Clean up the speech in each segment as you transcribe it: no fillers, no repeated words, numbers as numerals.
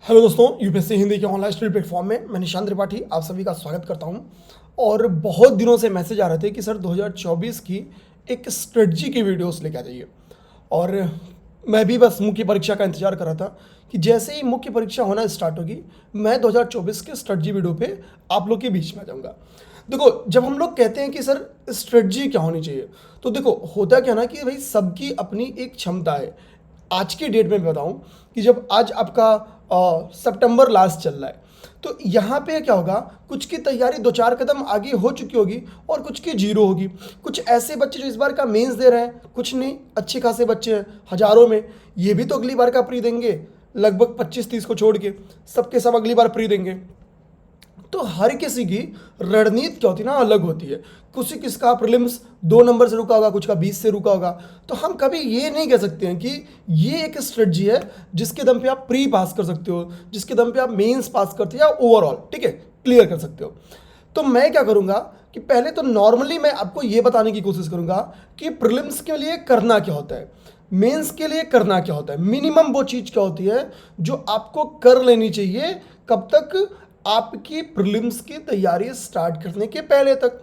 Hello दोस्तों, UPSC Hindi के online study platform में मैं निशांत त्रिपाठी आप सभी का स्वागत करता हूं। और बहुत दिनों से मैसेज आ रहे थे कि सर 2024 की एक स्ट्रेटजी की वीडियोस लेके आ जाइए। और मैं भी बस मुख्य परीक्षा का इंतजार कर रहा था कि जैसे ही मुख्य परीक्षा होना स्टार्ट होगी मैं 2024 के स्ट्रेटजी वीडियो पे आप लोग के बीच में आ जाऊँगा। देखो, जब हम लोग कहते हैं कि सर स्ट्रेटजी क्या होनी चाहिए, तो देखो होता क्या ना कि भाई सबकी अपनी एक क्षमता है। आज की डेट में बताऊं कि जब आज आपका सितंबर लास्ट चल रहा है, तो यहाँ पे क्या होगा, कुछ की तैयारी दो चार कदम आगे हो चुकी होगी और कुछ की जीरो होगी। कुछ ऐसे बच्चे जो इस बार का मेंस दे रहे हैं, कुछ नहीं, अच्छे खासे बच्चे हैं हज़ारों में, ये भी तो अगली बार का प्री देंगे। लगभग 25-30 को छोड़ के सबके सब अगली बार प्री देंगे। तो हर किसी की रणनीति क्या होती है ना, अलग होती है। किसका प्रीलिम्स 2 नंबर से रुका होगा, कुछ का 20 से रुका होगा। तो हम कभी ये नहीं कह सकते हैं कि ये एक स्ट्रेटजी है जिसके दम पे आप प्री पास कर सकते हो, जिसके दम पे आप मेंस पास करते हो या ओवरऑल ठीक है क्लियर कर सकते हो। तो मैं क्या करूँगा कि पहले तो नॉर्मली मैं आपको ये बताने की कोशिश करूँगा कि प्रीलिम्स के लिए करना क्या होता है, मेंस के लिए करना क्या होता है, मिनिमम वो चीज़ क्या होती है जो आपको कर लेनी चाहिए। कब तक? आपकी प्रीलिम्स की तैयारी स्टार्ट करने के पहले तक।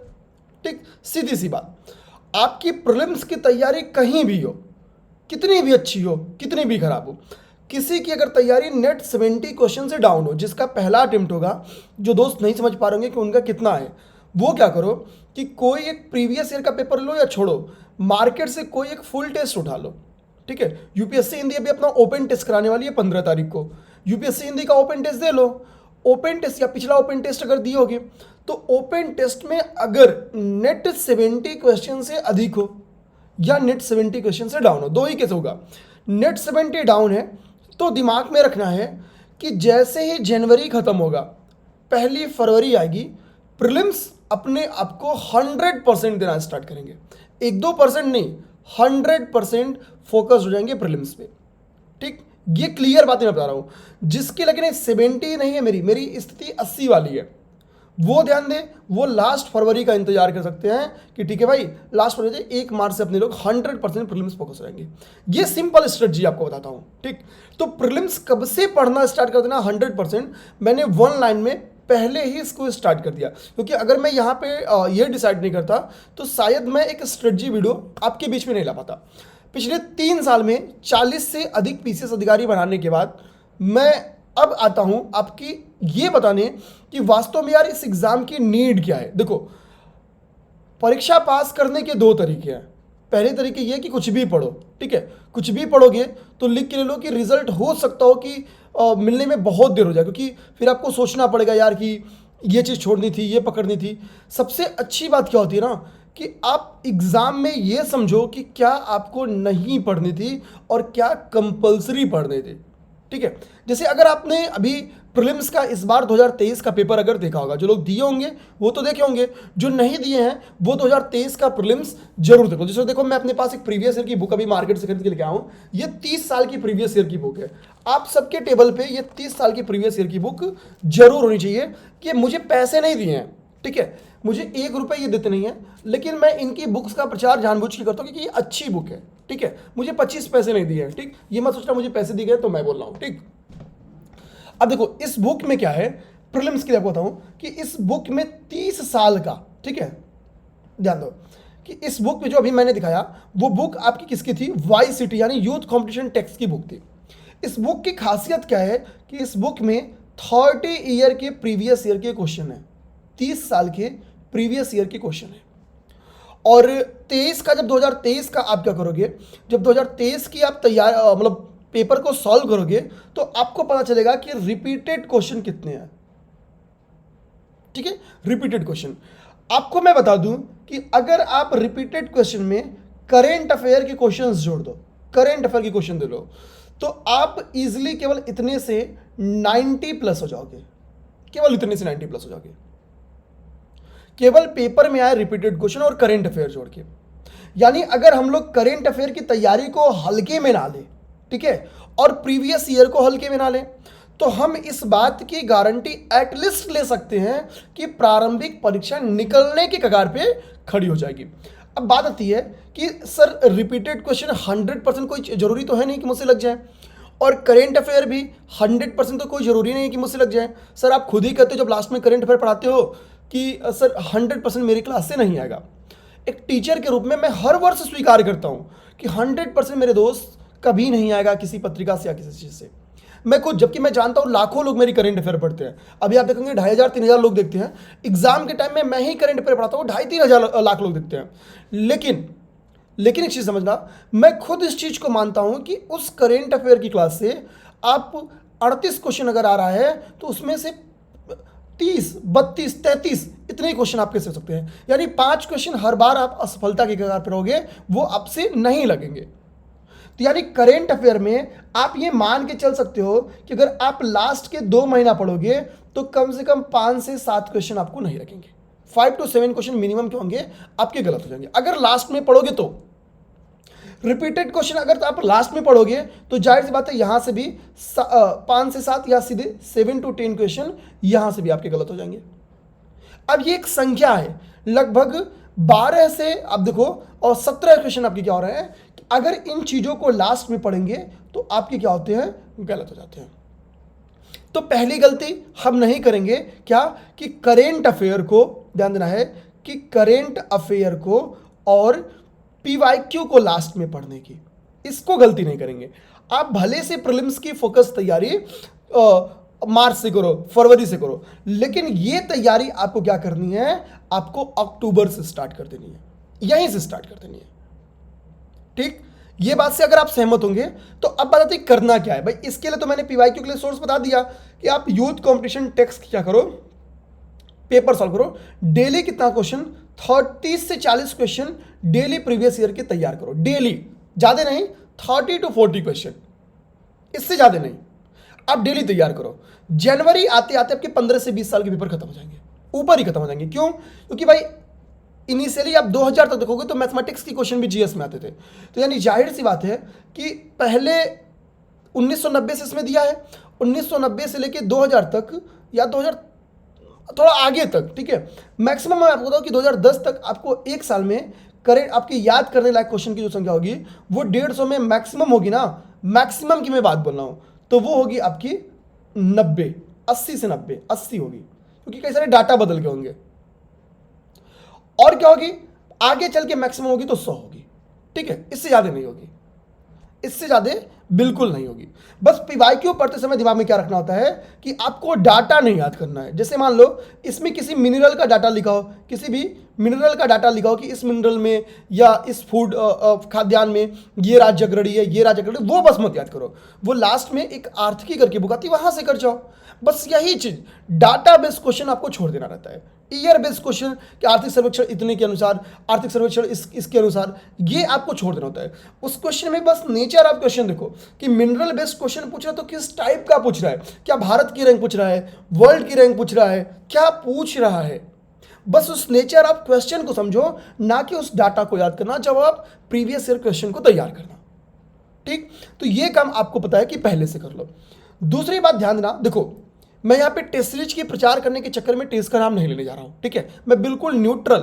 ठीक, सीधी सी बात। आपकी प्रीलिम्स की तैयारी कहीं भी हो, कितनी भी अच्छी हो, कितनी भी खराब हो, किसी की अगर तैयारी नेट 70 क्वेश्चन से डाउन हो, जिसका पहला अटेम्प्ट होगा, जो दोस्त नहीं समझ पा रहे होंगे कि उनका कितना है, वो क्या करो कि कोई एक प्रीवियस ईयर का पेपर लो या छोड़ो, मार्केट से कोई एक फुल टेस्ट उठा लो। ठीक है, यूपीएससी हिंदी अभी अपना ओपन टेस्ट कराने वाली है 15 तारीख को। यूपीएससी हिंदी का ओपन टेस्ट दे लो। ओपन टेस्ट या पिछला ओपन टेस्ट अगर दिए होगे, तो ओपन टेस्ट में अगर नेट 70 क्वेश्चन से अधिक हो या नेट 70 क्वेश्चन से डाउन हो, दो ही केस होगा। नेट 70 डाउन है तो दिमाग में रखना है कि जैसे ही जनवरी खत्म होगा, पहली फरवरी आएगी, प्रीलिम्स अपने आप को 100% देना स्टार्ट करेंगे। 1-2% नहीं, 100% फोकस हो जाएंगे प्रीलिम्स पे। ठीक, ये क्लियर बातें मैं बता रहा हूं। जिसकी लेकिन 70 नहीं है, मेरी स्थिति 80 वाली है, वो ध्यान दे, वो लास्ट फरवरी का इंतजार कर सकते हैं कि ठीक है भाई लास्ट फरवरी 1 मार्च से अपने लोग 100% प्रीलिम्स फोकस रहेंगे। ये सिंपल स्ट्रेटजी आपको बताता हूं। ठीक, तो प्रीलिम्स कब से पढ़ना स्टार्ट कर देना 100%, मैंने 1 लाइन में पहले ही इसको स्टार्ट कर दिया। क्योंकि अगर मैं यहाँ पे ये डिसाइड नहीं करता तो शायद मैं एक स्ट्रेटजी वीडियो आपके बीच में नहीं ला पाता। पिछले 3 साल में 40 से अधिक पीसीएस अधिकारी बनाने के बाद मैं अब आता हूं आपकी ये बताने कि वास्तव में यार इस एग्जाम की नीड क्या है। देखो, परीक्षा पास करने के 2 तरीके हैं। पहले तरीके ये कि कुछ भी पढ़ो, ठीक है, कुछ भी पढ़ोगे तो लिख के ले लो कि रिजल्ट हो सकता हो कि मिलने में बहुत देर हो जाए, क्योंकि फिर आपको सोचना पड़ेगा यार कि ये चीज़ छोड़नी थी, ये पकड़नी थी। सबसे अच्छी बात क्या होती है ना कि आप एग्ज़ाम में ये समझो कि क्या आपको नहीं पढ़नी थी और क्या कंपलसरी पढ़नी थी। ठीक है, जैसे अगर आपने अभी प्रीलिम्स का इस बार 2023 का पेपर अगर देखा होगा, जो लोग दिए होंगे वो तो देखे होंगे, जो नहीं दिए हैं वो 2023 का प्रीलिम्स जरूर देखो। जैसे देखो, मैं अपने पास एक प्रीवियस ईयर की बुक अभी मार्केट से खरीद के लेके आया हूँ। ये 30 साल की प्रीवियस ईयर की बुक है। आप सबके टेबल पे ये 30 साल की प्रीवियस ईयर की बुक जरूर होनी चाहिए। कि मुझे पैसे नहीं दिए हैं, ठीक है, मुझे 1 रुपये ये देते नहीं है, लेकिन मैं इनकी बुक्स का प्रचार जानबूझ के करता हूँ क्योंकि ये अच्छी बुक है। ठीक है, मुझे 25 पैसे नहीं दिए हैं। ठीक, ये मत सोचना मुझे पैसे दिए गए तो मैं बोल रहा हूँ। ठीक, अब देखो इस बुक में क्या है, प्रीलिम्स के लिए आपको बताऊं कि इस बुक में 30 साल का, ठीक है, ध्यान दो कि इस बुक में जो अभी मैंने दिखाया वो बुक आपकी किसकी थी, वाई सिटी यानी यूथ कंपटीशन टेक्स्ट की बुक थी। इस बुक की खासियत क्या है कि इस बुक में 30 ईयर के प्रीवियस ईयर के क्वेश्चन है, 30 साल के प्रीवियस ईयर के क्वेश्चन है। और 23 का, जब 2023 का आप क्या करोगे, जब 2023 की आप तैयार मतलब पेपर को सॉल्व करोगे तो आपको पता चलेगा कि रिपीटेड क्वेश्चन कितने हैं। ठीक है, रिपीटेड क्वेश्चन। आपको मैं बता दूं कि अगर आप रिपीटेड क्वेश्चन में करेंट अफेयर के क्वेश्चंस जोड़ दो, करेंट अफेयर के क्वेश्चन दे लो, तो आप इजीली केवल इतने से 90 प्लस हो जाओगे। केवल इतने से 90 प्लस हो जाओगे, केवल पेपर में आए रिपीटेड क्वेश्चन और करेंट अफेयर जोड़ के। यानी अगर हम लोग करेंट अफेयर की तैयारी को हल्के में ना लें, ठीक है, और प्रीवियस ईयर को हल्के में ना लें, तो हम इस बात की गारंटी एटलीस्ट ले सकते हैं कि प्रारंभिक परीक्षा निकलने के कगार पे खड़ी हो जाएगी। अब बात आती है कि सर रिपीटेड क्वेश्चन 100% कोई जरूरी तो है नहीं कि मुझसे लग जाए। और करेंट अफेयर भी 100% तो कोई ज़रूरी नहीं है कि मुझसे लग जाए। सर आप खुद ही कहते हो जब लास्ट में करेंट अफेयर पढ़ाते हो कि सर 100% मेरी क्लास से नहीं आएगा। एक टीचर के रूप में मैं हर वर्ष स्वीकार करता हूँ कि 100% मेरे दोस्त कभी नहीं आएगा किसी पत्रिका से या किसी चीज़ से। मैं खुद, जबकि मैं जानता हूँ लाखों लोग मेरी करंट अफेयर पढ़ते हैं। अभी आप देखेंगे 2500-3000 लोग देखते हैं। एग्जाम के टाइम में मैं ही करंट अफेयर पढ़ाता हूँ, 2500-3000 लाख लोग देखते हैं। लेकिन एक चीज़ समझना, मैं खुद इस चीज़ को मानता हूँ कि उस करेंट अफेयर की क्लास से आप 38 क्वेश्चन अगर आ रहा है तो उसमें से 30, 32, 33 इतने ही क्वेश्चन आप कैसे हो सकते हैं। यानी 5 क्वेश्चन हर बार आप असफलता की कगार पर रहोगे, वो आपसे नहीं लगेंगे। तो यानी करेंट अफेयर में आप ये मान के चल सकते हो कि अगर आप लास्ट के 2 महीना पढ़ोगे तो कम से कम 5 से 7 क्वेश्चन आपको नहीं रखेंगे। 5 to 7 क्वेश्चन मिनिमम के होंगे, आपके गलत हो जाएंगे। अगर लास्ट में पढ़ोगे तो रिपीटेड क्वेश्चन अगर तो आप लास्ट में पढ़ोगे तो जाहिर सी बात है यहां से भी 5 से 7 या सीधे 7 to 10 क्वेश्चन यहां से भी आपके गलत हो जाएंगे। अब ये एक संख्या है, लगभग 12 से आप देखो और 17 क्वेश्चन आपके क्या हो रहे हैं। अगर इन चीजों को लास्ट में पढ़ेंगे तो आपके क्या होते हैं, गलत हो जाते हैं। तो पहली गलती हम नहीं करेंगे क्या, कि करेंट अफेयर को ध्यान देना है कि करेंट अफेयर को और पीवाईक्यू को लास्ट में पढ़ने की, इसको गलती नहीं करेंगे। आप भले से प्रीलिम्स की फोकस तैयारी मार्च से करो, फरवरी से करो, लेकिन ये तैयारी आपको क्या करनी है, आपको अक्टूबर से स्टार्ट कर देनी है, यहीं से स्टार्ट कर देनी है। ठीक, ये बात से अगर आप सहमत होंगे तो अब बात आती है करना क्या है। भाई इसके लिए तो मैंने पीवाईक्यू के लिए सोर्स बता दिया कि आप यूथ कंपटीशन टेक्स्ट क्या करो, पेपर सॉल्व करो। डेली कितना क्वेश्चन, 30 से 40 क्वेश्चन डेली प्रीवियस ईयर के तैयार करो। डेली, ज्यादा नहीं, 30 to 40 क्वेश्चन, इससे ज्यादा नहीं। आप डेली तैयार करो। जनवरी आते आते आपके 15 से 20 साल के पेपर खत्म हो जाएंगे, ऊपर ही खत्म हो जाएंगे। क्यों? क्योंकि भाई इनिशियली आप 2000 तक देखोगे तो मैथमेटिक्स की क्वेश्चन भी जीएस में आते थे। तो यानी जाहिर सी बात है कि पहले 1990 से इसमें दिया है, 1990 से लेके 2000 तक या 2000 थोड़ा आगे तक, ठीक है, मैक्सिमम मैं आपको बताऊं कि 2010 तक आपको एक साल में करेंट आपकी याद करने लायक क्वेश्चन की जो संख्या होगी वो 150 में मैक्सिमम होगी ना। मैक्सिमम की मैं बात बोल रहा हूं, तो वो होगी आपकी 90, 80 से 90, 80 होगी, क्योंकि कई सारे डाटा बदल के होंगे। और क्या होगी आगे चल के मैक्सिमम होगी तो 100 होगी, ठीक है, इससे ज्यादा नहीं होगी, इससे ज्यादा बिल्कुल नहीं होगी। बस पीवाईक्यू पढ़ते समय दिमाग में क्या रखना होता है कि आपको डाटा नहीं याद करना है। जैसे मान लो इसमें किसी मिनरल का डाटा लिखा हो, किसी भी मिनरल का डाटा लिखा हो कि इस मिनरल में या इस फूड खाद्यान्न में ये राज्य अग्रणी है, ये राज्य अग्रणी, वो बस मत याद करो। वो लास्ट में एक आर्थिकी करके बुक आती है, वहां से कर जाओ। बस यही चीज, डाटा बेस्ड क्वेश्चन आपको छोड़ देना रहता है। ईयर बेस्ड क्वेश्चन कि आर्थिक सर्वेक्षण इतने के अनुसार, आर्थिक सर्वेक्षण इसके अनुसार, ये आपको छोड़ देना होता है। उस क्वेश्चन में बस नेचर ऑफ क्वेश्चन देखो कि मिनरल बेस्ड क्वेश्चन पूछ रहा है तो किस टाइप का पूछ रहा है, क्या भारत की रैंक पूछ रहा है, वर्ल्ड की रैंक पूछ रहा है, क्या पूछ रहा है। बस उस नेचर ऑफ क्वेश्चन को समझो, ना कि उस डाटा को याद करना जब आप प्रीवियस ईयर क्वेश्चन को तैयार करना। ठीक, तो ये काम आपको पता है कि पहले से कर लो। दूसरी बात ध्यान देना, देखो मैं यहाँ पे टेस्ट सीरीज की प्रचार करने के चक्कर में टेस्ट का नाम नहीं लेने जा रहा हूँ, ठीक है, मैं बिल्कुल न्यूट्रल,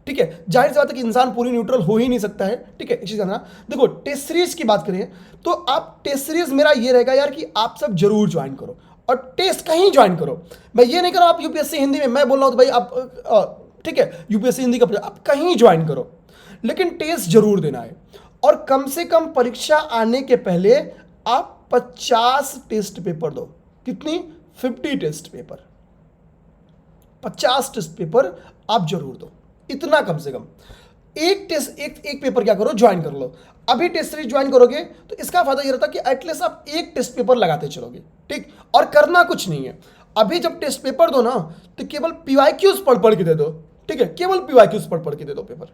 ठीक है, जाहिर सी बात है कि इंसान पूरी न्यूट्रल हो ही नहीं सकता है, ठीक है। एक चीज जानना, देखो टेस्ट सीरीज की बात करें तो आप टेस्ट सीरीज मेरा ये रहेगा यार कि आप सब जरूर ज्वाइन करो और टेस्ट कहीं ज्वाइन करो। मैं ये नहीं कर रहा हूँ आप यूपीएससी हिंदी में, मैं बोल रहा हूँ तो भाई आप ठीक है यूपीएससी हिंदी का आप कहीं ज्वाइन करो, लेकिन टेस्ट जरूर देना है। और कम से कम परीक्षा आने के पहले आप 50 टेस्ट पेपर दो। कितनी? 50 टेस्ट पेपर, 50 टेस्ट पेपर आप जरूर दो, इतना कम से कम। एक टेस्ट एक पेपर क्या करो, ज्वाइन कर लो। अभी टेस्ट सीरीज ज्वाइन करोगे तो इसका फायदा ये रहता कि एटलीस्ट आप एक टेस्ट पेपर लगाते चलोगे, ठीक। और करना कुछ नहीं है, अभी जब टेस्ट पेपर दो ना तो केवल पीवाईक्यूज पढ़ पढ़ के दे दो, ठीक है, केवल पीवाईक्यूज पढ़ पढ़ के दे दो पेपर।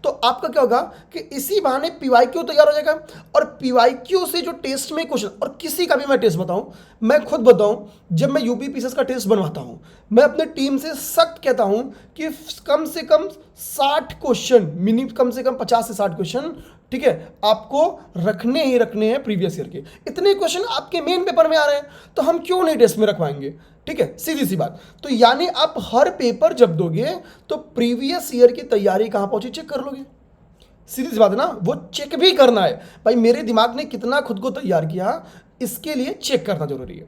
तो आपका क्या होगा कि इसी बहाने पीवाईक्यू तैयार हो जाएगा। और पीवाईक्यू से जो टेस्ट में क्वेश्चन, और किसी का भी मैं टेस्ट बताऊं, मैं खुद बताऊं, जब मैं यूपी पीसीएस का टेस्ट बनवाता हूं, मैं अपने टीम से सख्त कहता हूं कि कम से कम 60 क्वेश्चन, मिनिमम कम से कम 50 से 60 क्वेश्चन, ठीक है, आपको रखने ही रखने हैं प्रीवियस ईयर के। इतने क्वेश्चन आपके मेन पेपर में आ रहे हैं तो हम क्यों नहीं टेस्ट में रखवाएंगे, ठीक है, सीधी सी बात। तो यानी आप हर पेपर जब दोगे तो प्रीवियस ईयर की तैयारी कहां पहुंची चेक कर लोगे। सीधी सी बात है ना, वो चेक भी करना है भाई, मेरे दिमाग ने कितना खुद को तैयार किया, इसके लिए चेक करना जरूरी है।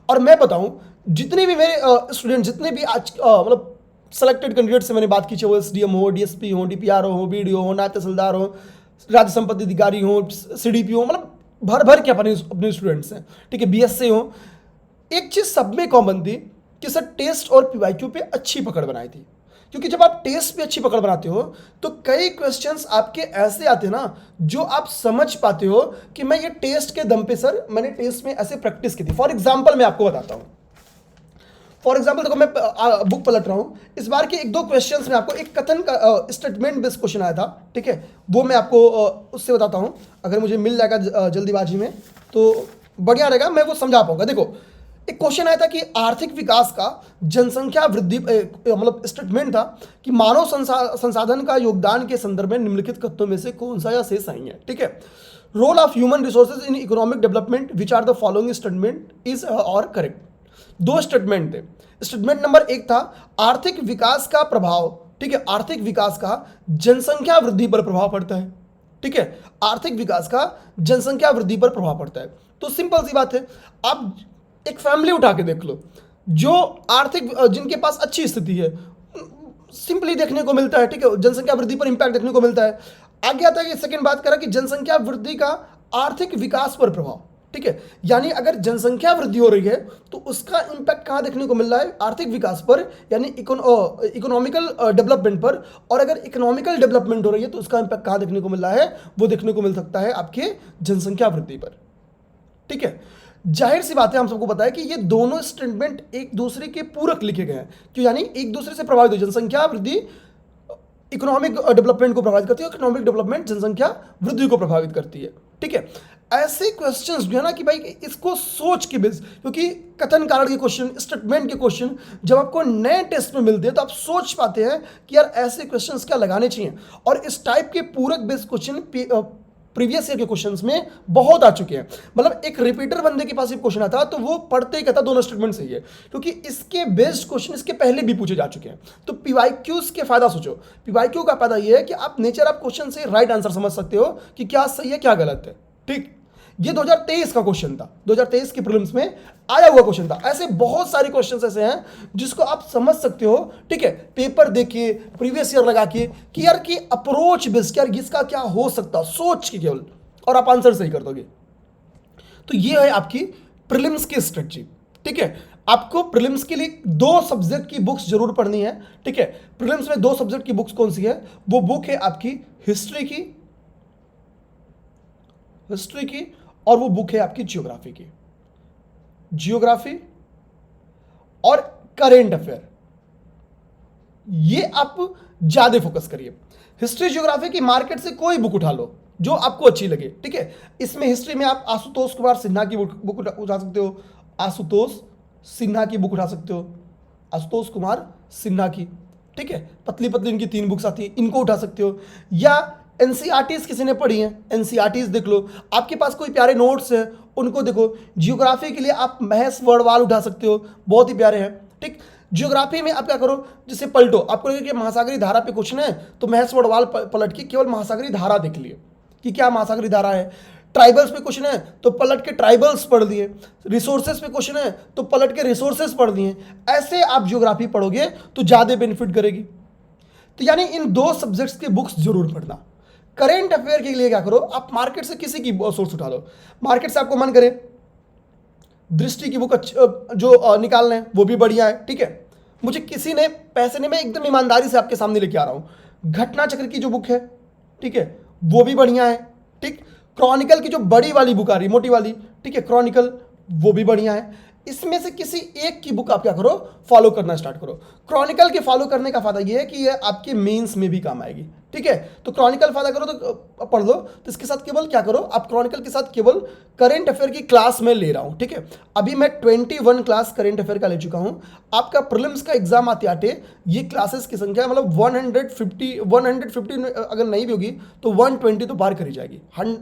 और मैं बताऊं, जितने भी मेरे स्टूडेंट, जितने भी आज मतलब सेलेक्टेड कैंडिडेट से मैंने बात की, चाहे वो एसडीएम हो, डीएसपी हो, डीपीआरओ हो, बीडीओ हो, नायब तहसीलदार हो, राज्य संपत्ति अधिकारी हो, सीडीपी हो, मतलब भर भर के अपने स्टूडेंट्स हैं, ठीक है, बीएससी हो। एक चीज़ सब में कॉमन थी कि सर टेस्ट और पीवाईक्यू पे अच्छी पकड़ बनाई थी। क्योंकि जब आप टेस्ट पे अच्छी पकड़ बनाते हो तो कई क्वेश्चंस आपके ऐसे आते हैं ना जो आप समझ पाते हो कि मैं ये टेस्ट के दम पे सर मैंने टेस्ट में ऐसे प्रैक्टिस की थी। फॉर एग्जाम्पल मैं आपको बताता हूँ। फॉर एग्जाम्पल देखो, मैं बुक पलट रहा हूँ, इस बार के एक दो क्वेश्चंस में आपको एक कथन का स्टेटमेंट बेस्ड क्वेश्चन आया था, ठीक है, वो मैं आपको उससे बताता हूँ। अगर मुझे मिल जाएगा जल्दीबाजी में तो बढ़िया रहेगा, मैं वो समझा पाऊंगा। देखो, एक क्वेश्चन आया था कि आर्थिक विकास का जनसंख्या वृद्धि, मतलब स्टेटमेंट था कि मानव संसाधन का योगदान के संदर्भ में निम्नलिखित कथनों में से कौन सा या से सही है, ठीक है। Role of human resources in economic development which are the following statement is और करेक्ट। दो स्टेटमेंट थे। स्टेटमेंट नंबर एक था आर्थिक विकास का प्रभाव, ठीक है, आर्थिक विकास का जनसंख्या वृद्धि पर प्रभाव पड़ता है, ठीक है, आर्थिक विकास का जनसंख्या वृद्धि पर प्रभाव पड़ता है। तो सिंपल सी बात है, आप एक फैमिली उठा के देख लो जो आर्थिक, जिनके पास अच्छी स्थिति है, सिंपली देखने को मिलता है, ठीक है, जनसंख्या वृद्धि पर इंपैक्ट देखने को मिलता है। आगे आता है कि सेकंड बात करा कि जनसंख्या वृद्धि का आर्थिक विकास पर प्रभाव, ठीक है, यानी अगर जनसंख्या वृद्धि हो रही है तो उसका इंपैक्ट कहाँ देखने को मिल रहा है, आर्थिक विकास पर, यानी इकोनॉमिकल डेवलपमेंट पर। और अगर इकोनॉमिकल डेवलपमेंट हो रही है तो उसका इंपैक्ट कहाँ देखने को मिल रहा है, वो देखने को मिल सकता है आपके जनसंख्या वृद्धि पर, ठीक है। जाहिर सी बात है, हम सबको पता है कि ये दोनों स्टेटमेंट एक दूसरे के पूरक लिखे गए हैं, क्यों, यानी एक दूसरे से प्रभावित हो। जनसंख्या वृद्धि इकोनॉमिक डेवलपमेंट को प्रभावित करती है, इकोनॉमिक डेवलपमेंट जनसंख्या वृद्धि को प्रभावित करती है, ठीक है। ऐसे क्वेश्चंस जो है ना कि भाई इसको सोच के बेस, क्योंकि कथन कारण के क्वेश्चन, स्टेटमेंट के क्वेश्चन जब आपको नए टेस्ट में मिलते हैं तो आप सोच पाते हैं कि यार ऐसे क्वेश्चंस क्या लगाने चाहिए। और इस टाइप के पूरक बेस्ड क्वेश्चन प्रीवियस ईयर के क्वेश्चंस में बहुत आ चुके हैं। मतलब एक रिपीटर बंदे के पास एक क्वेश्चन आता तो वो पढ़ते ही कहता दोनों स्टेटमेंट सही है, क्योंकि इसके बेस्ड क्वेश्चन इसके पहले भी पूछे जा चुके हैं। तो पीवाईक्यूज के फायदा सोचो। पीवाईक्यू का फायदा ये है कि आप नेचर ऑफ क्वेश्चन से राइट आंसर समझ सकते हो कि क्या सही है क्या गलत है, ठीक। ये 2023 का क्वेश्चन था, 2023 के प्रीलिम्स में आया हुआ क्वेश्चन था। ऐसे बहुत सारे क्वेश्चंस ऐसे हैं जिसको आप समझ सकते हो, ठीक है, पेपर देखिए, प्रीवियस ईयर लगा के कि यार की अप्रोच बेस्ड, यार इसका क्या हो सकता, सोच के केवल, और आप आंसर सही कर दोगे। तो ये है आपकी प्रीलिम्स की स्ट्रेटजी, ठीक है। आपको प्रीलिम्स के लिए 2 सब्जेक्ट की बुक्स जरूर पढ़नी है, ठीक है। प्रीलिम्स में 2 सब्जेक्ट की बुक्स कौन सी है, वो बुक है आपकी हिस्ट्री की, और वो बुक है आपकी जियोग्राफी और करेंट अफेयर। ये आप ज्यादा फोकस करिए। हिस्ट्री जियोग्राफी की मार्केट से कोई बुक उठा लो जो आपको अच्छी लगे, ठीक है। इसमें हिस्ट्री में आप आशुतोष कुमार सिन्हा की बुक उठा सकते हो, आशुतोष कुमार सिन्हा की, ठीक है, पतली पतली इनकी 3 बुक्स आती है, इनको उठा सकते हो। या एनसीईआरटीज किसी ने पढ़ी हैं, एनसीईआरटीज देख लो, आपके पास कोई प्यारे नोट्स हैं उनको देखो। जियोग्राफी के लिए आप महेश वर्णवाल उठा सकते हो, बहुत ही प्यारे हैं, ठीक। जियोग्राफी में आप क्या करो, जैसे पलटो, आपको लगे कि महासागरी धारा पे क्वेश्चन है तो महेश वर्णवाल पलट के केवल महासागरी धारा देख लिए कि क्या महासागरी धारा है। ट्राइबल्स पे क्वेश्चन है तो पलट के ट्राइबल्स पढ़ लिए, रिसोर्सेज पे क्वेश्चन है तो पलट के रिसोर्सेज पढ़ लिए। ऐसे आप जियोग्राफी पढ़ोगे तो ज़्यादा बेनिफिट करेगी। तो यानी इन 2 सब्जेक्ट्स के बुक्स जरूर पढ़ना। करेंट अफेयर के लिए क्या करो, आप मार्केट से किसी की सोर्स उठा लो। मार्केट से आपको मन करे दृष्टि की बुक जो निकालना है वो भी बढ़िया है, ठीक है। मुझे किसी ने पैसे ने, मैं एकदम ईमानदारी से आपके सामने लेके आ रहा हूं, घटना चक्र की जो बुक है, ठीक है, वो भी बढ़िया है, ठीक। क्रॉनिकल की जो बड़ी वाली बुक आ रही, मोटी वाली, ठीक है, क्रॉनिकल, वो भी बढ़िया है। इसमें से किसी एक की बुक आप क्या करो, फॉलो करना स्टार्ट करो। क्रॉनिकल के फॉलो करने का फायदा ये है कि ये आपके मेंस में भी काम आएगी, ठीक है। तो क्रॉनिकल फायदा करो तो पढ़ लो। तो इसके साथ केवल क्या करो, आप क्रॉनिकल के साथ केवल करंट अफेयर की क्लास में ले रहा हूं, ठीक है। अभी मैं 21 क्लास करंट अफेयर का ले चुका हूं। आपका प्रीलिम्स का एग्जाम आते आते ये क्लासेस की संख्या मतलब 150 अगर नहीं भी होगी तो 120 तो पार करी जाएगी,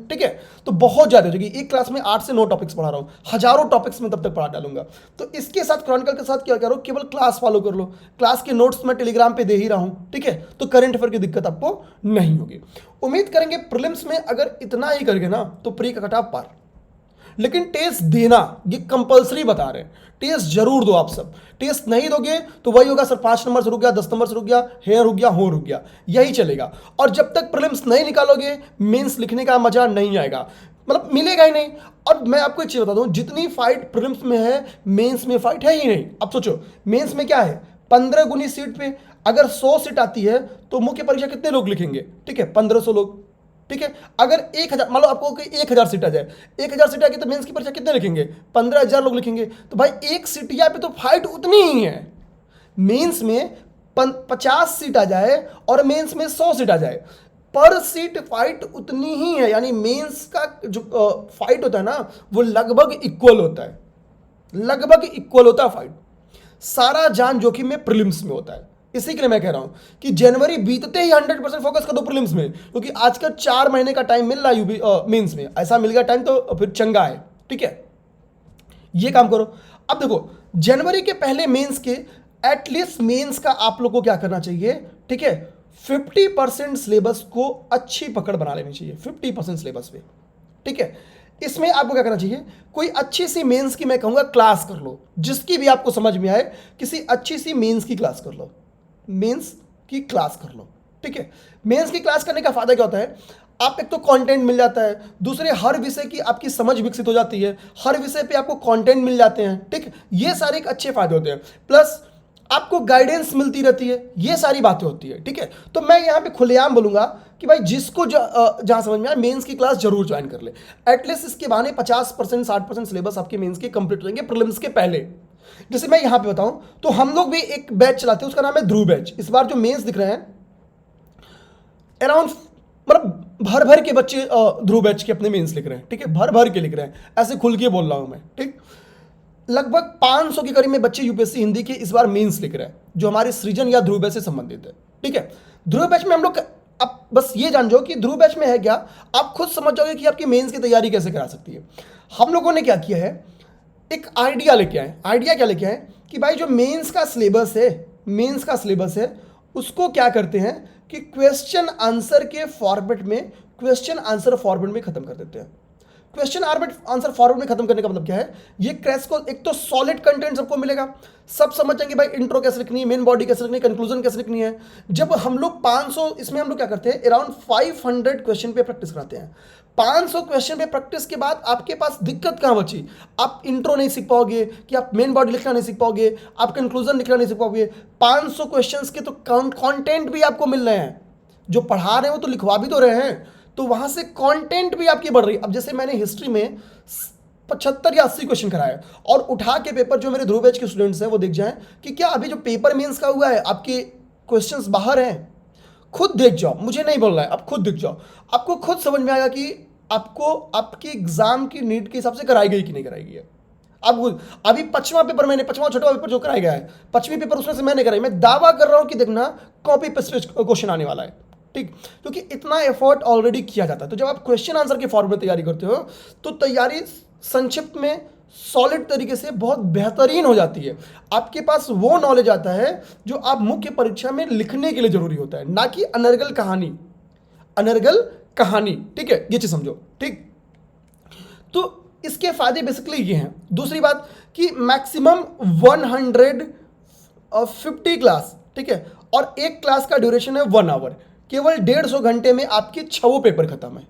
ठीक है। तो बहुत ज़्यादा हो जाएगी। एक क्लास में 8 से 9 टॉपिक्स पढ़ा रहा हूँ, हजारों टॉपिक्स में तब तक पढ़ा डालूंगा। तो इसके साथ क्रॉनिकल के साथ क्या करो, केवल क्लास फॉलो कर लो। क्लास के नोट्स मैं टेलीग्राम पे दे ही रहा हूँ, ठीक है। तो करंट अफेयर की दिक्कत आपको नहीं होगी। उम्मीद करेंगे प्रीलिम्स में अगर इतना ही करके ना तो प्री का कट ऑफ पार। लेकिन टेस्ट देना ये कंपलसरी बता रहे हैं, टेस्ट जरूर दो आप सब। टेस्ट नहीं दोगे तो वही होगा सर, 5 नंबर से रुक गया, 10 नंबर से रुक गया, हेयर रुक गया, हो रुक गया, यही चलेगा। और जब तक प्रीलिम्स नहीं निकालोगे मेंस लिखने का मजा नहीं आएगा, मतलब मिलेगा ही नहीं। और मैं आपको एक चीज बता दूं, जितनी फाइट प्रीलिम्स में है मेंस में फाइट है ही नहीं। अब सोचो मेंस में क्या है, 15 गुनी सीट पे अगर 100 सीट आती है तो मुख्य परीक्षा कितने लोग लिखेंगे, ठीक है 1500 लोग, ठीक है। अगर 1000 मान लो आपको 1000 सीट आ जाए, 1000 सीट आ गई तो मेंस की परीक्षा कितने लिखेंगे, 15000 लोग लिखेंगे। तो भाई एक सीटिया पे तो फाइट उतनी ही है। मेंस में 50 सीट आ जाए और मेंस में 100 सीट आ जाए, पर सीट फाइट उतनी ही है। यानी मेंस का जो फाइट होता है ना वो लगभग इक्वल होता है, लगभग इक्वल होता है फाइट। सारा जान जोखिम में प्रीलिम्स में होता है। इसी के लिए मैं कह रहा हूं कि जनवरी बीतते ही 100% फोकस कर दो प्रीलिम्स में, क्योंकि आज का 4 महीने का टाइम मिल रहा है मेंस में, ऐसा मिल गया टाइम तो फिर चंगा है, ठीक है। ये काम करो। अब देखो जनवरी के पहले मेंस के एटलीस्ट मेंस का आप लोग को क्या करना चाहिए, ठीक है, 50% सिलेबस को अच्छी पकड़ बना लेनी चाहिए, 50% सिलेबस पे, ठीक है। इसमें आपको क्या करना चाहिए, कोई अच्छी सी मेंस की मैं कहूंगा क्लास कर लो, जिसकी भी आपको समझ में आए, किसी अच्छी सी मेंस की क्लास कर लो, मेंस की क्लास कर लो, ठीक है। मेंस की क्लास करने का फायदा क्या होता है, आप एक तो कंटेंट मिल जाता है, दूसरे हर विषय की आपकी समझ विकसित हो जाती है, हर विषय पे आपको कंटेंट मिल जाते हैं, ठीक। ये सारे एक अच्छे फायदे होते हैं, प्लस आपको गाइडेंस मिलती रहती है, ये सारी बातें होती है, ठीक है। तो मैं यहाँ पे खुलेआम बोलूंगा कि भाई जिसको जहाँ समझ में आए मेंस की क्लास जरूर ज्वाइन कर ले। एटलीस्ट इसके बहाने 50% 60% सिलेबस आपके मेंस के कंप्लीट हो जाएंगे प्रीलिम्स के पहले। जैसे मैं यहाँ पे बताऊं तो हम लोग भी एक बैच चलाते हैं, उसका नाम है ध्रुव बैच। इस बार जो मेंस दिख रहे हैं अराउंड मतलब भर भर के बच्चे ध्रुव बैच के अपने मेंस लिख रहे हैं, ठीक है, भर भर के लिख रहे हैं, ऐसे खुल के बोल रहा हूं मैं, ठीक। लगभग 500 के करीब में बच्चे यूपीएससी हिंदी के इस बार मेंस लिख रहे हैं, जो हमारे सृजन या ध्रुव बैच से संबंधित है, ठीक है। ध्रुव बैच में हम लोग अब बस ये जान जाओ कि ध्रुव बैच में है क्या, आप खुद समझ जाओगे कि आपकी मेंस की तैयारी कैसे करा सकती है। हम लोगों ने क्या किया है, एक आइडिया लेके आए। आइडिया क्या लेके आए कि भाई जो मेंस का सिलेबस है, मेंस का सिलेबस है उसको क्या करते हैं कि क्वेश्चन आंसर के फॉर्मेट में, क्वेश्चन आंसर फॉर्मेट में खत्म कर देते हैं। क्वेश्चन आंसर फॉर्मेट में खत्म करने का मतलब क्या है, ये क्रैश को एक तो सॉलिड कंटेंट सबको मिलेगा, सब समझ जाएंगे भाई इंट्रो कैसे लिखनी है, मेन बॉडी कैसे लिखनी है, कंक्लूजन कैसे लिखनी है। जब हम लोग 500, इसमें हम लोग क्या करते हैं अराउंड 500 क्वेश्चन पे प्रैक्टिस कराते हैं। 500 क्वेश्चन पे प्रैक्टिस के बाद आपके पास दिक्कत कहाँ बची, आप इंट्रो नहीं सीख पाओगे, कि आप मेन बॉडी लिखना नहीं सीख पाओगे, आप कंक्लूजन लिखना नहीं सीख पाओगे। 500 क्वेश्चन के तो कंटेंट भी आपको मिल रहे हैं, जो पढ़ा रहे हो तो लिखवा भी तो रहे हैं, तो वहां से कंटेंट भी आपकी बढ़ रही है। अब जैसे मैंने हिस्ट्री में 75 या 80 क्वेश्चन कराए और उठा के पेपर जो मेरे ध्रुव बैच के स्टूडेंट्स हैं वो देख जाएं कि क्या अभी जो पेपर मेंस का हुआ है आपके क्वेश्चंस बाहर हैं। खुद देख जाओ, मुझे नहीं बोल रहा है, आप खुद देख जाओ, आपको खुद समझ में आएगा कि आपको आपके एग्जाम की नीट के हिसाब से कराई गई कि नहीं कराई गई है। अब अभी 5वां पेपर मैंने, 5वां 6वां पेपर जो कराया गया है, 5वीं पेपर उसमें से मैंने कराई, मैं दावा कर रहा हूं कि देखना कॉपी पेस्ट क्वेश्चन आने वाला है, ठीक, क्योंकि इतना एफर्ट ऑलरेडी किया जाता है। तो जब आप क्वेश्चन आंसर के फॉर्म में तैयारी करते हो तो तैयारी संक्षिप्त में सॉलिड तरीके से बहुत बेहतरीन हो जाती है। आपके पास वो नॉलेज आता है जो आप मुख्य परीक्षा में लिखने के लिए जरूरी होता है, ना कि अनर्गल कहानी, अनर्गल कहानी, ठीक है, ये चीज समझो, ठीक। तो इसके फायदे बेसिकली ये हैं। दूसरी बात कि मैक्सिमम 150 क्लास, ठीक है, और एक क्लास का ड्यूरेशन है 1 आवर, केवल 150 घंटे में आपके 6 पेपर खत्म है।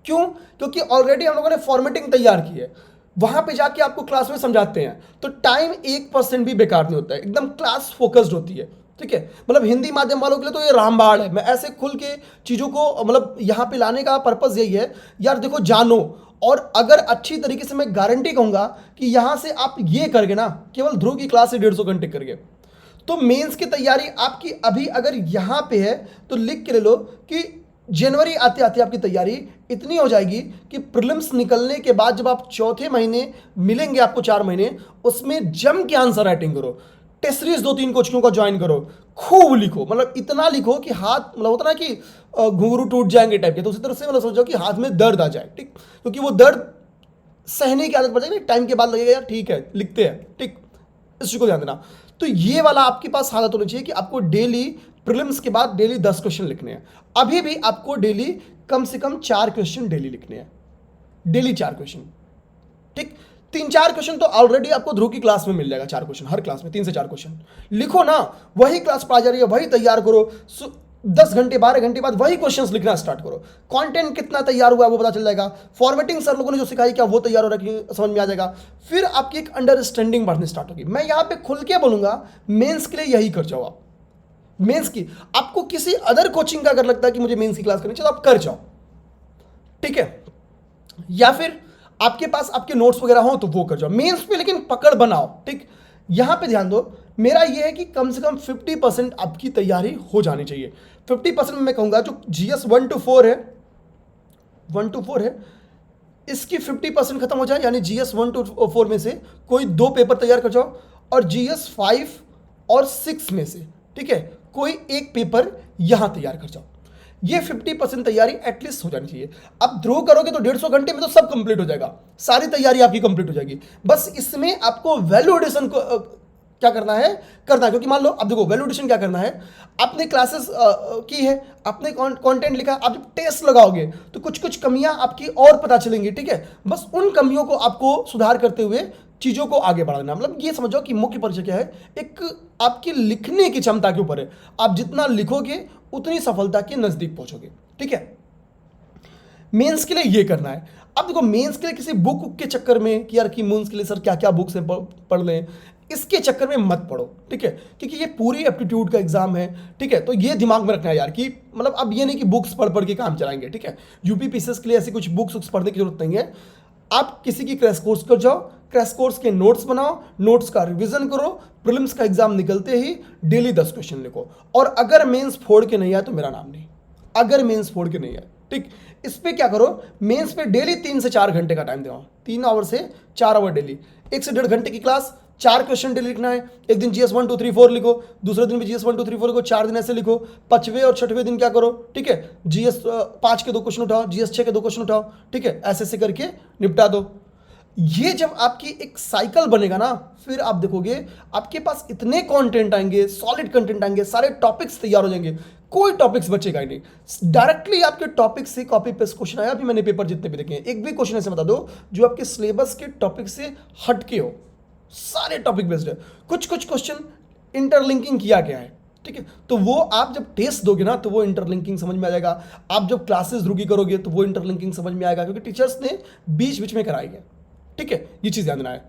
क्यों? क्योंकि ऑलरेडी हम लोगों ने फॉर्मेटिंग तैयार की है, वहां पे जाके आपको क्लास में समझाते हैं, तो टाइम 1% भी बेकार नहीं होता है, एकदम क्लास फोकस्ड होती है, ठीक है। मतलब हिंदी माध्यम वालों के लिए तो ये रामबाण है। मैं ऐसे खुल के चीज़ों को मतलब यहाँ पे लाने का पर्पज़ यही है यार, देखो जानो, और अगर अच्छी तरीके से मैं गारंटी कहूँगा कि यहाँ से आप ये करके ना, केवल ध्रुव की क्लास से 150 घंटे करके, तो मेंस की तैयारी आपकी अभी अगर यहाँ पे है तो लिख के ले लो कि जनवरी आते आते आपकी तैयारी इतनी हो जाएगी कि प्रीलिम्स निकलने के बाद जब आप चौथे महीने मिलेंगे आपको 4 महीने, उसमें जम के आंसर राइटिंग करो, टेस्ट सीरीज 2-3 कोचिंगों का ज्वाइन करो, खूब लिखो, मतलब इतना लिखो कि हाथ मतलब होता ना कि घुंघरू टूट जाएंगे टाइप के, तो उसी तरह से मतलब सोचो कि हाथ में दर्द आ जाए, ठीक, क्योंकि वो दर्द सहने की आदत पड़ जाएगी, टाइम के बाद लगेगा यार ठीक है लिखते हैं, ठीक, इस चीज को ध्यान देना। तो ये वाला आपके पास हालत होनी चाहिए कि आपको डेली प्रीलिम्स के बाद डेली 10 क्वेश्चन लिखने हैं। अभी भी आपको डेली कम से कम 4 क्वेश्चन डेली लिखने हैं, डेली 4 क्वेश्चन, ठीक, 3-4 क्वेश्चन तो ऑलरेडी आपको ध्रुव की क्लास में मिल जाएगा, 4 क्वेश्चन हर क्लास में, 3 से 4 क्वेश्चन लिखो ना, वही क्लास पढ़ा जा रही है, वही तैयार करो। 10 घंटे 12 घंटे बाद वही क्वेश्चंस लिखना स्टार्ट करो। कंटेंट कितना तैयार हुआ है वो पता चल जाएगा। फॉर्मेटिंग सर लोगों ने जो सिखाई क्या वो तैयार हो रहा है कि समझ में आ जाएगा। फिर आपकी एक अंडरस्टैंडिंग बढ़नी स्टार्ट होगी। मैं यहाँ पे खुल के बोलूंगा, मेंस के लिए यही कर जाओ आप। मेंस की आपको किसी अदर कोचिंग का अगर लगता है कि मुझे मेंस की क्लास करनी चाहिए तो आप कर जाओ, ठीक है, या फिर आपके पास आपके नोट्स वगैरह हो तो वो कर जाओ मेंस पे, लेकिन पकड़ बनाओ। ठीक, यहां पे ध्यान दो, मेरा ये है कि कम से कम 50% आपकी तैयारी हो जानी चाहिए। 50% में मैं कहूंगा जो GS 1 to 4 है, 1 to 4 है, इसकी 50% खत्म हो जाए, यानी GS 1 to 4 में से कोई 2 पेपर तैयार कर जाओ, और GS 5 और 6 में से, ठीक है, कोई एक पेपर यहां तैयार कर जाओ। ये 50% तैयारी एटलीस्ट हो जानी चाहिए। अब ध्रुव करोगे तो 150 घंटे में तो सब कंप्लीट हो जाएगा, सारी तैयारी आपकी कंप्लीट हो जाएगी। बस इसमें आपको वैल्यू एडिशन को क्या करना है, क्योंकि मान लो अब देखो वैल्यू एडिशन क्या करना है, आपने क्लासेस की है, आपने कंटेंट लिखा, आप जब टेस्ट लगाओगे तो कुछ कुछ कमियां आपकी और पता चलेंगी, ठीक है, बस उन कमियों को आपको सुधार करते हुए चीज़ों को आगे बढ़ाना। मतलब ये समझो कि मुख्य परिचय क्या है, एक आपकी लिखने की क्षमता के ऊपर है। आप जितना लिखोगे उतनी सफलता के नजदीक पहुंचोगे, ठीक है। मेंस के लिए ये करना है। अब देखो मेंस के लिए किसी बुक के चक्कर में कि यार कि मेंस के लिए सर क्या क्या बुक्स हैं पढ़ लें, इसके चक्कर में मत पढ़ो, ठीक है, क्योंकि ये पूरी एप्टीट्यूड का एग्जाम है, ठीक है। तो ये दिमाग में रखना है यार कि मतलब अब ये नहीं कि बुक्स पढ़ पढ़ के काम चलाएंगे, ठीक है। यूपी पीसीएस के लिए ऐसी कुछ बुक्स पढ़ने की जरूरत नहीं है। आप किसी की क्रैश कोर्स कर जाओ, क्रैश कोर्स के नोट्स बनाओ, नोट्स का रिवीजन करो, प्रीलिम्स का एग्जाम निकलते ही डेली 10 क्वेश्चन लिखो। और अगर मेंस फोड़ के नहीं आया तो मेरा नाम नहीं, अगर मेंस फोड़ के नहीं आया, ठीक, इस पे क्या करो, मेंस पे डेली 3 से 4 घंटे का टाइम दो, 3 आवर से 4 आवर डेली, 1 से 1.5 घंटे की क्लास, 4 क्वेश्चन डेली लिखना है। एक दिन GS 1 2 3 4 लिखो, दूसरे दिन भी GS 1 2 3 4 लिखो, 4 दिन ऐसे लिखो। 5वें और 6वें दिन क्या करो, ठीक है, GS 5 के 2 क्वेश्चन उठाओ, GS 6 के 2 क्वेश्चन उठाओ, ठीक है, ऐसे ऐसे करके निपटा दो। ये जब आपकी एक साइकिल बनेगा ना, फिर आप देखोगे आपके पास इतने कंटेंट आएंगे, सॉलिड कंटेंट आएंगे, सारे टॉपिक्स तैयार हो जाएंगे, कोई टॉपिक्स बचेगा ही नहीं। डायरेक्टली आपके टॉपिक से कॉपी पेस्ट क्वेश्चन आया, अभी मैंने पेपर जितने भी देखे हैं, एक भी क्वेश्चन ऐसे बता दो जो आपके सिलेबस के टॉपिक से हटके हो, सारे टॉपिक बेस्ड है। कुछ कुछ क्वेश्चन इंटरलिंकिंग किया गया है, ठीक है, तो वो आप जब टेस्ट दोगे ना तो वो इंटरलिंकिंग समझ में आ जाएगा। आप जब क्लासेस रुकी करोगे तो वो इंटरलिंकिंग समझ में आएगा, क्योंकि टीचर्स ने बीच बीच में कराई है, ठीक है, ये चीज़ ध्यान देना है।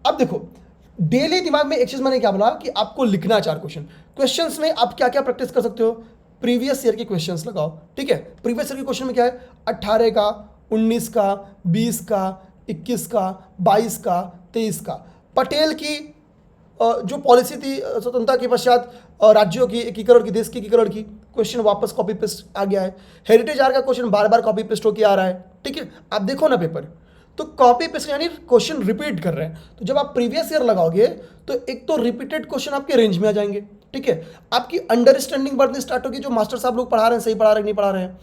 अब देखो डेली दिमाग में एक चीज़ मैंने क्या बोला कि आपको लिखना 4 क्वेश्चन। क्वेश्चंस में आप क्या क्या प्रैक्टिस कर सकते हो, प्रीवियस ईयर के क्वेश्चंस लगाओ, ठीक है। प्रीवियस ईयर के क्वेश्चन में क्या है, 18 का, 19 का, 20 का, 21 का, 22 का, 23 का। पटेल की जो पॉलिसी थी स्वतंत्रता के पश्चात राज्यों की एकीकरण की, देश की एकीकरण की, क्वेश्चन वापस कॉपी पेस्ट आ गया है। हेरिटेज आर का क्वेश्चन बार बार कॉपी पेस्ट होकर आ रहा है, ठीक है, आप देखो ना पेपर, तो कॉपी पेस्ट यानी क्वेश्चन रिपीट कर रहे हैं। तो जब आप प्रीवियस ईयर लगाओगे तो एक तो रिपीटेड क्वेश्चन आपके रेंज में आ जाएंगे, ठीक है, आपकी अंडरस्टैंडिंग बढ़नी स्टार्ट होगी, जो मास्टर साहब लोग पढ़ा रहे हैं सही पढ़ा रहे हैं नहीं पढ़ा रहे हैं,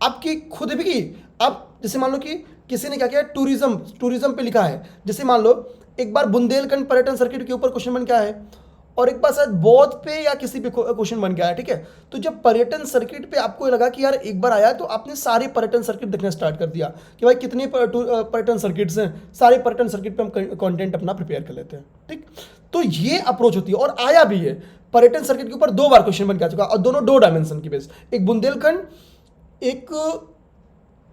आपकी खुद भी की। आप जैसे मान लो कि किसी ने क्या किया, टूरिज्म पे लिखा है, जैसे मान लो एक बार बुंदेलखंड पर्यटन सर्किट के ऊपर क्वेश्चन बन के आया है, और एक बार शायद बौद्ध पे या किसी पे क्वेश्चन बन गया है, ठीक है। तो जब पर्यटन सर्किट पे आपको लगा कि यार एक बार आया, तो आपने सारे पर्यटन सर्किट देखना स्टार्ट कर दिया कि भाई कितने पर्यटन सर्किट्स हैं, सारे पर्यटन सर्किट पे हम कंटेंट अपना प्रिपेयर कर लेते हैं, ठीक। तो ये अप्रोच होती है, और आया भी है पर्यटन सर्किट के ऊपर 2 बार क्वेश्चन बन के आ चुका, और दोनों 2 डायमेंशन की बेस, एक बुंदेलखंड,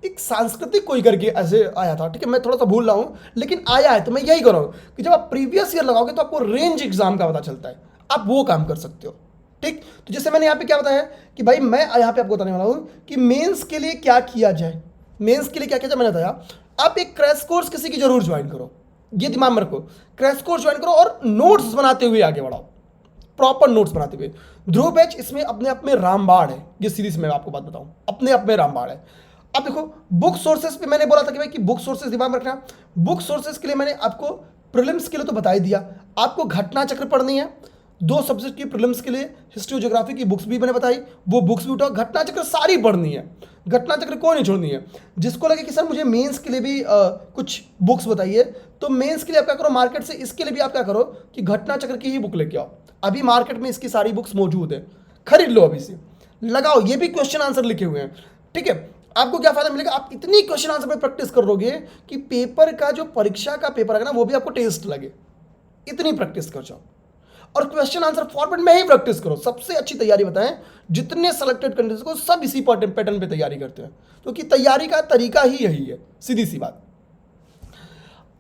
एक सांस्कृतिक कोई करके ऐसे आया था, ठीक है, मैं थोड़ा सा भूल रहा हूं, लेकिन आया है। तो मैं यही कर रहा हूं कि जब आप प्रीवियस ईयर लगाओगे तो आपको रेंज एग्जाम का पता चलता है, आप वो काम कर सकते हो, ठीक। तो जैसे मैंने यहां पे क्या बताया कि भाई मैं यहां पे आपको बताने वाला हूं कि मेंस के लिए क्या किया जाए। मेंस के लिए क्या किया जाए मैंने बताया, आप एक क्रैश कोर्स किसी की जरूर ज्वाइन करो, ये दिमाग में रखो, क्रैश कोर्स ज्वाइन करो और नोट्स बनाते हुए आगे बढ़ाओ, प्रॉपर नोट्स बनाते हुए। ध्रुव बैच इसमें अपने आप में रामबाण है, ये सीरीज में आपको बात बताऊं, अपने आप में रामबाण है। अब देखो बुक सोर्सेस पे मैंने बोला था कि भाई कि बुक सोर्सेस दिमाग में रखना। बुक सोर्सेस के लिए मैंने आपको प्रीलिम्स के लिए तो बता ही दिया, आपको घटना चक्र पढ़नी है 2 सब्जेक्ट की प्रीलिम्स के लिए, हिस्ट्री और ज्योग्राफी की बुक्स भी मैंने बताई, वो बुक्स भी उठाओ, घटना चक्र सारी पढ़नी है, घटना चक्र कोई नहीं छोड़नी है। जिसको लगे कि सर मुझे मेंस के लिए भी कुछ बुक्स बताइए, तो मेंस के लिए आप क्या करो, मार्केट से इसके लिए भी आप क्या करो कि घटना चक्र की ही बुक लेके आओ। अभी मार्केट में इसकी सारी बुक्स मौजूद है, खरीद लो, अभी से लगाओ, ये भी क्वेश्चन आंसर लिखे हुए हैं, ठीक है। आपको क्या फायदा मिलेगा, आप इतनी क्वेश्चन आंसर पे प्रैक्टिस कर लोगे कि पेपर का जो परीक्षा का पेपर है ना वो भी आपको टेस्ट लगे। इतनी प्रैक्टिस कर जाओ और क्वेश्चन आंसर फॉर्मेट में ही प्रैक्टिस करो। सबसे अच्छी तैयारी बताएं, जितने सेलेक्टेड कैंडिडेट्स को सब इसी पैटर्न पे तैयारी करते हैं, क्योंकि तैयारी का तरीका ही यही है, सीधी सी बात।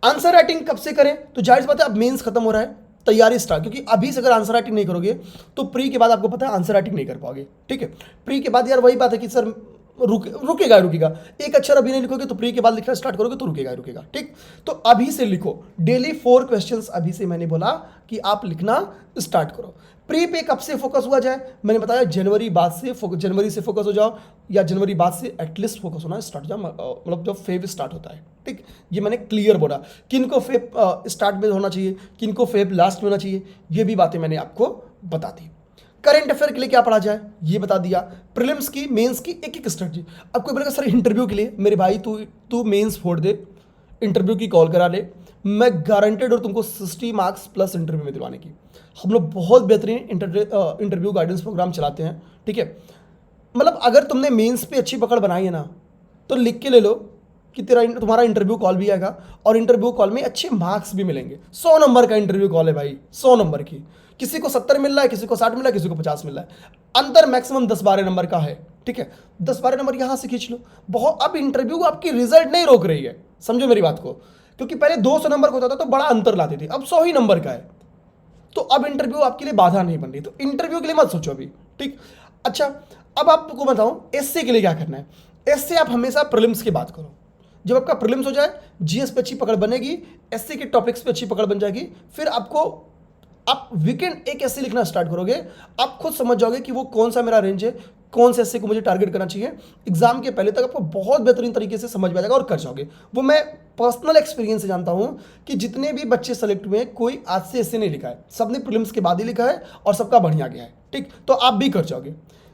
आंसर राइटिंग कब से करें, तो जाहिर सी बात है अब मेंस खत्म हो रहा है, तैयारी स्टार्ट, क्योंकि अभी से अगर आंसर राइटिंग नहीं करोगे तो प्री के बाद आपको पता है आंसर राइटिंग नहीं कर पाओगे। ठीक है, प्री के बाद यार वही बात है कि सर रुकेगा, एक अक्षर अभी नहीं लिखोगे तो प्री के बाद लिखना स्टार्ट करोगे तो रुकेगा। ठीक, तो अभी से लिखो, डेली 4 क्वेश्चंस अभी से मैंने बोला कि आप लिखना स्टार्ट करो। प्री पे कब से फोकस हुआ जाए, मैंने बताया जनवरी से फोकस हो जाओ, या जनवरी बाद से एटलीस्ट फोकस होना स्टार्ट हो जाओ, मतलब जब फेब स्टार्ट होता है। ठीक, ये मैंने क्लियर बोला, किनको फेब स्टार्ट में होना चाहिए, किनको फेब लास्ट में होना चाहिए, ये भी बातें मैंने आपको बता दी। करंट अफेयर के लिए क्या पढ़ा जाए ये बता दिया, प्रीलिम्स की मेंस की एक स्ट्रेटजी। अब कोई बोलेगा सर इंटरव्यू के लिए, मेरे भाई तू मेंस फोड़ दे, इंटरव्यू की कॉल करा ले, मैं गारंटेड और तुमको 60 मार्क्स प्लस इंटरव्यू में दिलवाने की। हम लोग बहुत बेहतरीन इंटरव्यू गाइडेंस प्रोग्राम चलाते हैं। ठीक है, मतलब अगर तुमने मेंस पे अच्छी पकड़ बनाई है ना तो लिख के ले लो कि तुम्हारा इंटरव्यू कॉल भी आएगा और इंटरव्यू कॉल में अच्छे मार्क्स भी मिलेंगे। 100 नंबर का इंटरव्यू कॉल है भाई, 100 नंबर की, किसी को 70 मिल रहा है, किसी को 60 मिल रहा है, किसी को 50 मिल रहा है, अंतर मैक्सिमम 10-12 नंबर का है। ठीक है, 10-12 नंबर यहाँ से खींच लो बहुत। अब इंटरव्यू आपकी रिजल्ट नहीं रोक रही है, समझो मेरी बात को, क्योंकि पहले 200 नंबर का होता था तो बड़ा अंतर लाती थी, अब 100 ही नंबर का है, तो अब इंटरव्यू आपके लिए बाधा नहीं बन रही, तो इंटरव्यू के लिए मत सोचो अभी। ठीक, अच्छा अब आपको बताऊं एसए के लिए क्या करना है। एसए आप हमेशा प्रीलिम्स की बात करो, जब आपका प्रीलिम्स हो जाए जीएस पे अच्छी पकड़ बनेगी, एसए के टॉपिक्स पे अच्छी पकड़ बन जाएगी, फिर आप वीकेंड एक एसए लिखना स्टार्ट करोगे, आप खुद समझ जाओगे कि वो कौन सा मेरा रेंज है, कौन से एसए को मुझे टारगेट करना चाहिए। एग्जाम के पहले तक आपको बहुत बेहतरीन तरीके से समझ में आ जाएगा और कर जाओगे। वो मैं पर्सनल एक्सपीरियंस से जानता हूं कि जितने भी बच्चे सेलेक्ट हुए कोई आज से एसए नहीं लिखा है, सबने प्रीलिम्स के बाद ही लिखा है और सबका बढ़िया गया है। ठीक, तो आप भी कर जाओगे।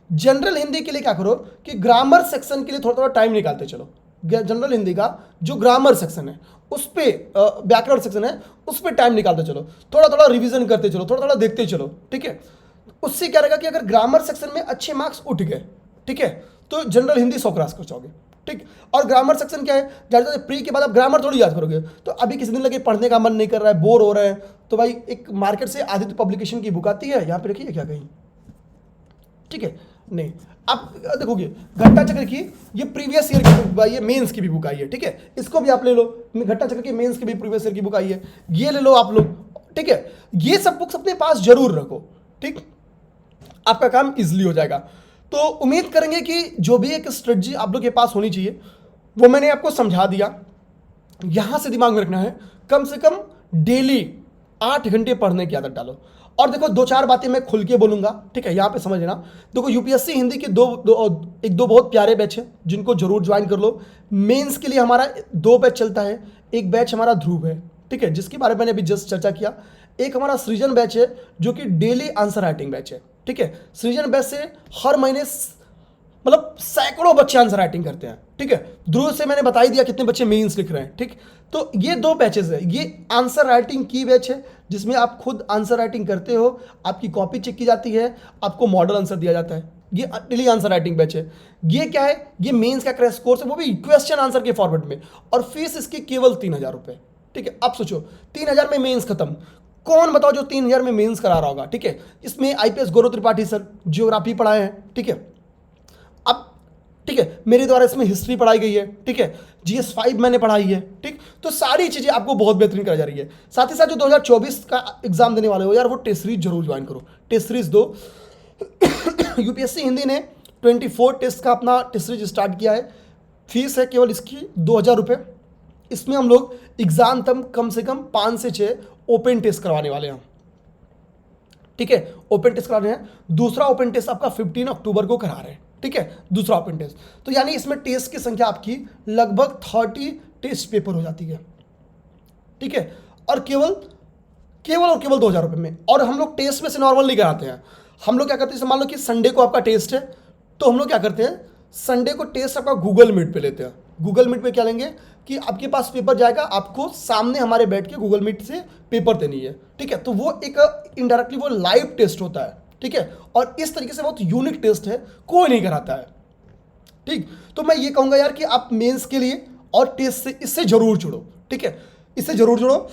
जनरल हिंदी के लिए क्या करो कि ग्रामर सेक्शन के लिए थोड़ा थोड़ा टाइम निकालते चलो। जनरल हिंदी का जो ग्रामर सेक्शन है उस पे, व्याकरण सेक्शन है उस पे टाइम निकालते चलो, थोड़ा थोड़ा रिवीजन करते चलो, थोड़ा थोड़ा देखते चलो। ठीक है, उससे क्या रहेगा कि अगर ग्रामर सेक्शन में अच्छे मार्क्स उठ गए, ठीक है, तो जनरल हिंदी 100 क्रॉस कर जाओगे। ठीक, और ग्रामर सेक्शन क्या है, ज़्यादा प्री के बाद आप ग्रामर थोड़ी याद करोगे, तो अभी किसी दिन लगे पढ़ने का मन नहीं कर रहा है, बोर हो रहा है, तो भाई एक मार्केट से आदित्य पब्लिकेशन की बुक आती है, यहाँ पे रखिए क्या कहीं, ठीक है, नहीं आप देखोगे घट्टा चक्र की ये प्रीवियस ईयर की बुक आई है, मेंस की भी बुक आई है। ठीक है, इसको भी आप ले लो, घट्टा चक्र की मेंस की भी प्रीवियस ईयर की बुक आई है, ये ले लो आप लोग। ठीक है, ये सब बुक्स अपने पास जरूर रखो। ठीक, आपका काम इजिली हो जाएगा। तो उम्मीद करेंगे कि जो भी एक स्ट्रेटजी आप लोग के पास होनी चाहिए वो मैंने आपको समझा दिया। यहां से दिमाग में रखना है कम से कम डेली 8 घंटे पढ़ने की आदत डालो। और देखो 2-4 बातें मैं खुल के बोलूंगा, ठीक है, यहां पे समझ लेना। देखो यूपीएससी हिंदी के एक दो बहुत प्यारे बैच है जिनको जरूर ज्वाइन कर लो। मेंस के लिए हमारा 2 बैच चलता है, एक बैच हमारा ध्रुव है, ठीक है, जिसके बारे में मैंने अभी जस्ट चर्चा किया। एक हमारा सृजन बैच है जो कि डेली आंसर राइटिंग बैच है। ठीक है, सृजन बैच से हर महीने मतलब सैकड़ों बच्चे आंसर राइटिंग करते हैं। ठीक है, ध्रुव से मैंने बता ही दिया कितने बच्चे मेंस लिख रहे हैं। ठीक, तो ये 2 बैचेस है, ये आंसर राइटिंग की बैच है जिसमें आप खुद आंसर राइटिंग करते हो, आपकी कॉपी चेक की जाती है, आपको मॉडल आंसर दिया जाता है। ये डेली आंसर राइटिंग बैच है। ये क्या है, ये मेंस का क्रैश कोर्स है, वो भी क्वेश्चन आंसर के फॉर्मेट में, और फीस इसकी केवल 3000 रुपये। ठीक है, अब सोचो 3000 में मेंस खत्म, कौन बताओ जो 3000 में मेंस करा रहा होगा। ठीक है, इसमें आईपीएस गौरव त्रिपाठी सर ज्योग्राफी पढ़ाए हैं। ठीक है, अब ठीक है, मेरे द्वारा इसमें हिस्ट्री पढ़ाई गई है। ठीक है, जीएस 5 मैंने पढ़ाई है। ठीक, तो सारी चीजें आपको बहुत बेहतरीन कराई जा रही है। साथ ही साथ जो 2024 का एग्जाम देने वाले हो यार, वो टेस्ट सीरीज जरूर ज्वाइन करो, टेस्ट सीरीज दो। यूपीएससी हिंदी ने 24 टेस्ट का अपना टेस्ट सीरीज स्टार्ट किया है। फीस है केवल इसकी 2000 रुपये। इसमें हम लोग एग्जाम तक कम से कम 5 से 6 ओपन टेस्ट करवाने वाले हैं। ठीक है, ओपन टेस्ट करा रहे हैं। दूसरा ओपन टेस्ट आपका 15 अक्टूबर को करा रहे हैं। ठीक है, दूसरा ओपन टेस्ट, तो यानी इसमें टेस्ट की संख्या आपकी लगभग 30 टेस्ट पेपर हो जाती है। ठीक है, और केवल 2000 रुपये में। और हम लोग टेस्ट में से नॉर्मल नहीं कराते हैं। हम लोग क्या करते हैं, मान लो कि संडे को आपका टेस्ट है, तो हम लोग क्या करते हैं, संडे को टेस्ट आपका गूगल मीट पे लेते हैं। गूगल मीट पे क्या लेंगे कि आपके पास पेपर जाएगा, आपको सामने हमारे बैठ के गूगल मीट से पेपर देनी है। ठीक है, तो वो एक इनडायरेक्टली वो लाइव टेस्ट होता है। ठीक है, और इस तरीके से बहुत यूनिक टेस्ट है, कोई नहीं कराता है। ठीक, तो मैं ये कहूँगा यार कि आप मेंस के लिए और टेस्ट से इससे जरूर जुड़ो, ठीक है, इससे जरूर जुड़ो।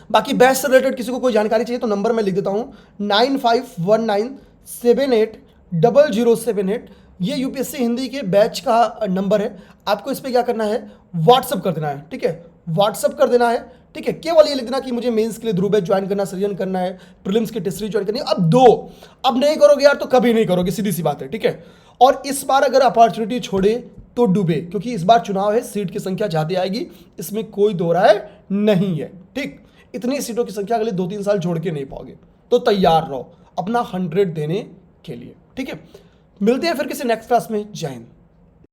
बाकी बैच से रिलेटेड किसी को कोई जानकारी चाहिए तो नंबर मैं लिख देता हूँ 9519780078। ये यूपीएससी हिंदी के बैच का नंबर है। आपको इस पर क्या करना है, व्हाट्सअप कर देना है, ठीक है, व्हाट्सअप कर देना है, ठीक है। केवल ये लिख देना कि मुझे मेंस के लिए ध्रुव बैच ज्वाइन करना, सृजन करना है, प्रीलिम्स की टेस्ट सीरीज ज्वाइन करनी है। अब नहीं करोगे यार तो कभी नहीं करोगे, सीधी सी बात है, ठीक है। और इस बार अगर अपॉर्चुनिटी छोड़े तो डूबे, क्योंकि इस बार चुनाव है, सीट की संख्या ज़्यादा आएगी, इसमें कोई दो राय नहीं है, ठीक। इतनी सीटों की संख्या अगले 2-3 साल जोड़ के नहीं पाओगे, तो तैयार रहो अपना 100 देने के लिए, ठीक है। मिलते हैं फिर किसी नेक्स्ट क्लास में। जय हिंद।